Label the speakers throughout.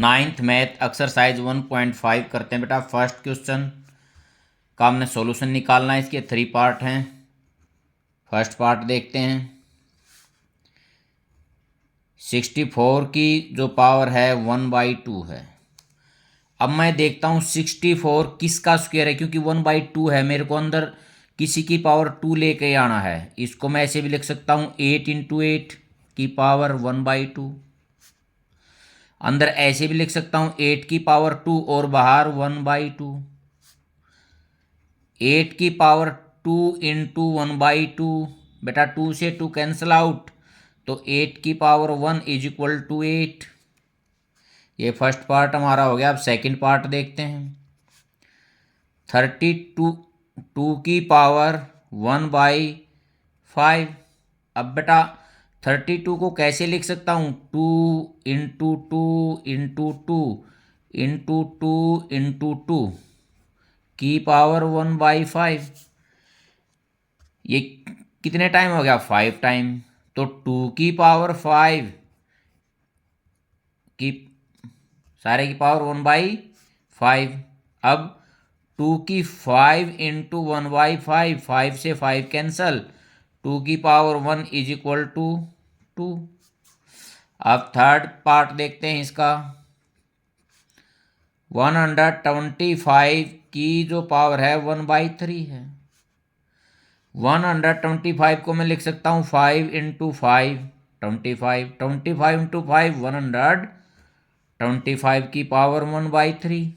Speaker 1: Ninth math exercise 1.5 करते हैं बेटा। फर्स्ट क्वेश्चन का हमने सॉल्यूशन निकालना है। इसके 3 पार्ट हैं। फर्स्ट पार्ट देखते हैं। 64 की जो पावर है 1/2 है। अब मैं देखता हूँ 64 किसका स्क्वायर है, क्योंकि 1/2 है। मेरे को अंदर किसी की पावर 2 लेके आना है। इसको मैं ऐसे भी लिख सकता हूँ 8 × 8 की पावर 1/2। अंदर ऐसे भी लिख सकता हूँ 8 की पावर 2 और बाहर 1/2। 8 की पावर 2 × 1/2। बेटा 2 से 2 कैंसिल आउट, तो 8 की पावर 1 = 8। ये फर्स्ट पार्ट हमारा हो गया। अब सेकंड पार्ट देखते हैं। 32 2 की पावर 1/5। अब बेटा 32 को कैसे लिख सकता हूँ? 2 × 2 × 2 × 2 × 2 की पावर 1/5। ये कितने टाइम हो गया? 5 टाइम। तो 2 की पावर 5 की सारे की पावर 1/5। अब 2 की 5 × 1/5, 5 से 5 कैंसल, 2 की पावर 1 = 2। अब थर्ड पार्ट देखते हैं इसका। 125 की जो पावर है 1/3 है। 125 को मैं लिख सकता हूँ 5 × 5 25, 25 × 5 125 की पावर 1/3।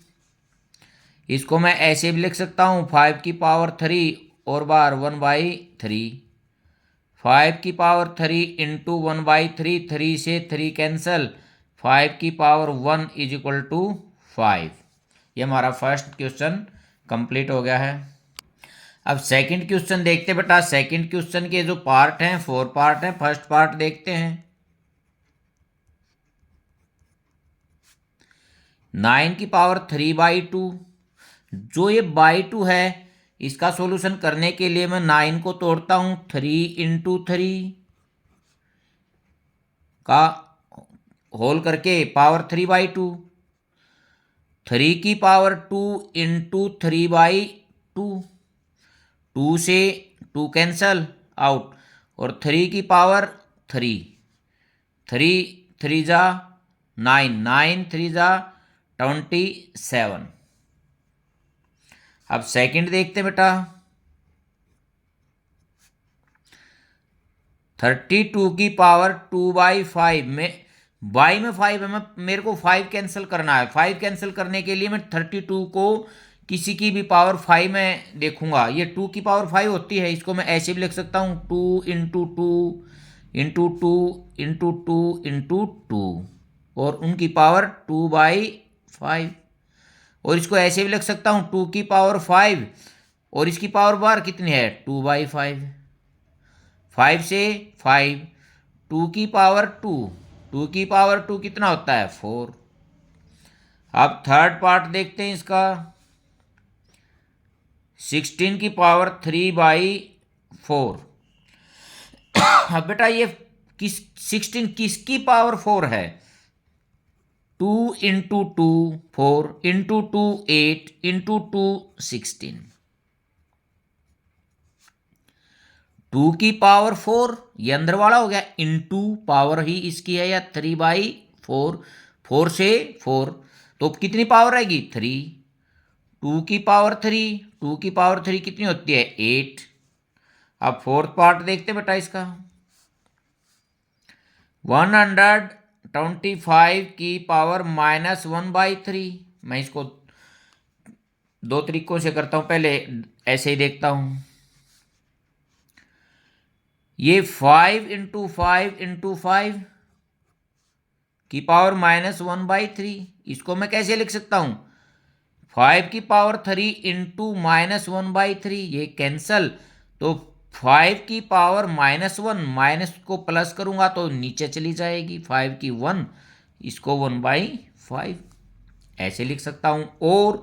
Speaker 1: इसको मैं ऐसे भी लिख सकता हूँ 5 की पावर 3 और बार 1/3। 5 की पावर 3 × 1/3, 3 से 3 कैंसल, 5 की पावर 1 = 5। ये हमारा फर्स्ट क्वेश्चन कंप्लीट हो गया है। अब सेकंड क्वेश्चन देखते हैं बेटा। सेकंड क्वेश्चन के जो पार्ट हैं 4 पार्ट हैं। फर्स्ट पार्ट देखते हैं। 9 की पावर 3/2। जो ये /2 है, इसका सॉल्यूशन करने के लिए मैं 9 को तोड़ता हूं 3 × 3 का होल करके पावर 3/2। 3 की पावर 2 × 3/2, 2 से 2 कैंसल आउट और 3 की पावर 3, 3 3 जा 9, 9 3 जा 27। अब सेकंड देखते हैं बेटा। 32 की पावर 2/5 में बाई में 5 है। मेरे को 5 कैंसिल करना है। 5 कैंसिल करने के लिए मैं 32 को किसी की भी पावर 5 में देखूंगा। ये 2 की पावर 5 होती है। इसको मैं ऐसे भी लिख सकता हूँ 2 × 2 × 2 × 2 × 2 और उनकी पावर 2/5। और इसको ऐसे भी लिख सकता हूँ 2 की पावर 5 और इसकी पावर बार कितनी है? 2/5। 5 से 5, 2 की पावर 2, 2 की पावर 2 कितना होता है? 4। अब थर्ड पार्ट देखते हैं इसका। 16 की पावर 3/4। अब बेटा ये 16 किसकी पावर 4 है? 2 × 2 4 × 2 8 × 2 16। 2 की पावर 4 ये अंदर वाला हो गया, इंटू पावर ही इसकी है या 3/4, 4 से 4 तो कितनी पावर रहेगी? 3। 2 की पावर 3, 2 की पावर 3 कितनी होती है? 8। अब फोर्थ पार्ट देखते बेटा इसका। 125 की पावर -1/3। मैं इसको दो तरीकों से करता हूं। पहले ऐसे ही देखता हूं। ये 5 × 5 × 5 की पावर -1/3। इसको मैं कैसे लिख सकता हूं? 5 की पावर 3 × -1/3, ये कैंसल, तो 5 की पावर -1 माइनस को प्लस करूंगा तो नीचे चली जाएगी। 5 की 1, इसको 1/5 ऐसे लिख सकता हूं। और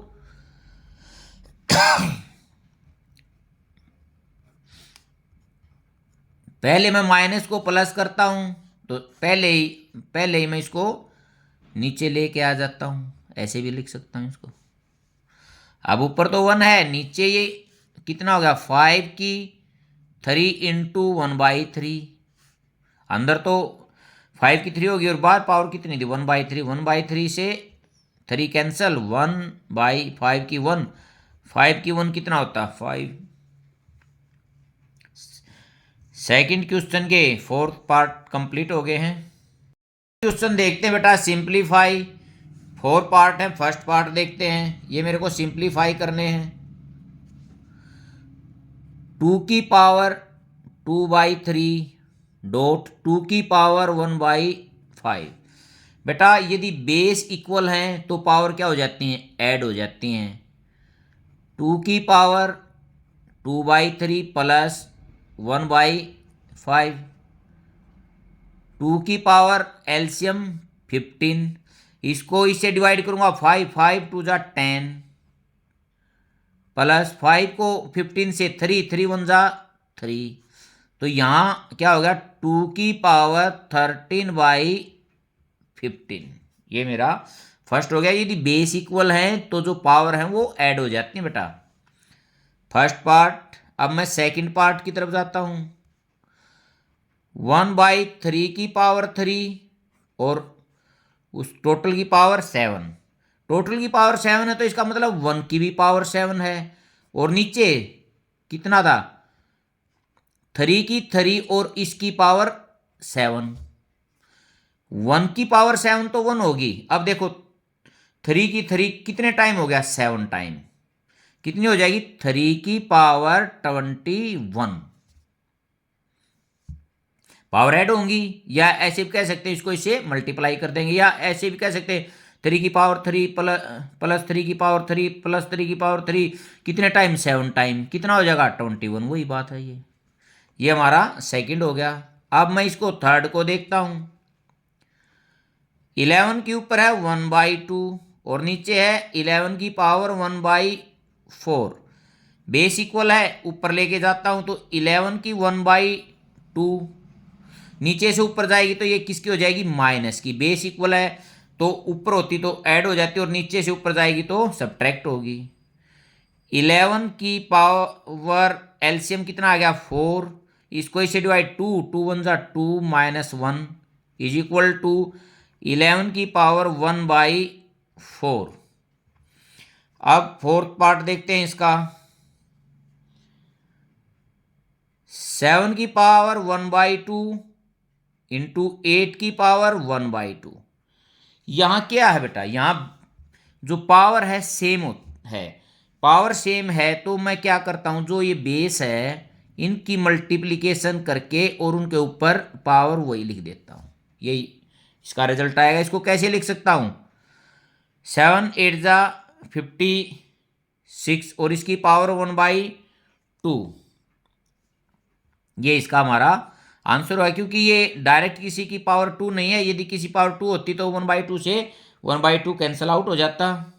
Speaker 1: पहले मैं माइनस को प्लस करता हूं, तो पहले ही मैं इसको नीचे लेके आ जाता हूँ, ऐसे भी लिख सकता हूँ इसको। अब ऊपर तो 1 है, नीचे ये कितना हो गया 5 की 3 इंटू 1/3। अंदर तो 5 की 3 होगी और बाहर पावर कितनी थी 1/3। 1/3 से 3 कैंसल, 1/5 की 1, 5 की 1 कितना होता 5। सेकंड क्वेश्चन के 4th पार्ट कंप्लीट हो गए हैं। क्वेश्चन देखते हैं बेटा, सिंप्लीफाई। 4 पार्ट है, फर्स्ट पार्ट देखते हैं। ये मेरे को सिंप्लीफाई करने हैं। 2 की पावर 2/3 डॉट 2 की पावर 1/5। बेटा यदि बेस इक्वल हैं तो पावर क्या हो जाती हैं, ऐड हो जाती हैं। 2 की पावर 2/3 प्लस 1/5, 2 की पावर एलसीएम 15, इसको इससे डिवाइड करूंगा 5, 5 2 जा 10 प्लस 5 को 15 से 3, 3 1 जा 3। तो यहाँ क्या हो गया 2 की पावर 13/15। ये मेरा फर्स्ट हो गया। यदि बेस इक्वल है तो जो पावर है वो ऐड हो जाती है बेटा, फर्स्ट पार्ट। अब मैं सेकंड पार्ट की तरफ जाता हूँ। 1/3 की पावर 3 और उस टोटल की पावर 7। टोटल की पावर 7 है तो इसका मतलब 1 की भी पावर 7 है। और नीचे कितना था 3 की 3 और इसकी पावर 7। 1 की पावर 7 तो 1 होगी। अब देखो 3 की 3 कितने टाइम हो गया 7 टाइम, कितनी हो जाएगी 3 की पावर 21। पावर ऐड होंगी, या ऐसे भी कह सकते हैं इसको, इससे मल्टीप्लाई कर देंगे, या ऐसे भी कह सकते हैं 3 की पावर 3 प्लस 3 की पावर 3 प्लस 3 की पावर 3 कितने टाइम 7 टाइम, कितना हो जाएगा 21। वही बात है। ये हमारा सेकंड हो गया। अब मैं इसको थर्ड को देखता हूं। 11 के ऊपर है 1/2 और नीचे है 11 की पावर 1/4। बेस इक्वल है, ऊपर लेके जाता हूं तो 11 की 1/2 नीचे से ऊपर जाएगी तो ये किसकी हो जाएगी माइनस की। बेस इक्वल है तो ऊपर होती तो ऐड हो जाती और नीचे से ऊपर जाएगी तो सब्ट्रैक्ट होगी। 11 की पावर एलसीएम कितना आ गया 4, इसको इसे डिवाइड 2, 2 1 जा 2 माइनस 1 इज इक्वल टू 11 की पावर 1/4। अब फोर्थ पार्ट देखते हैं इसका। 7 की पावर 1/2 इंटू 8 की पावर 1/2। यहां क्या है बेटा, यहां जो पावर है सेम है। पावर सेम है तो मैं क्या करता हूं, जो ये बेस है इनकी मल्टीप्लिकेशन करके और उनके ऊपर पावर वही लिख देता हूं। यही इसका रिजल्ट आएगा। इसको कैसे लिख सकता हूं, 7 8 जा 56 और इसकी पावर 1/2। ये इसका हमारा आंसर है, क्योंकि ये डायरेक्ट किसी की पावर 2 नहीं है। यदि किसी पावर 2 होती तो 1/2 से 1/2 कैंसिल आउट हो जाता।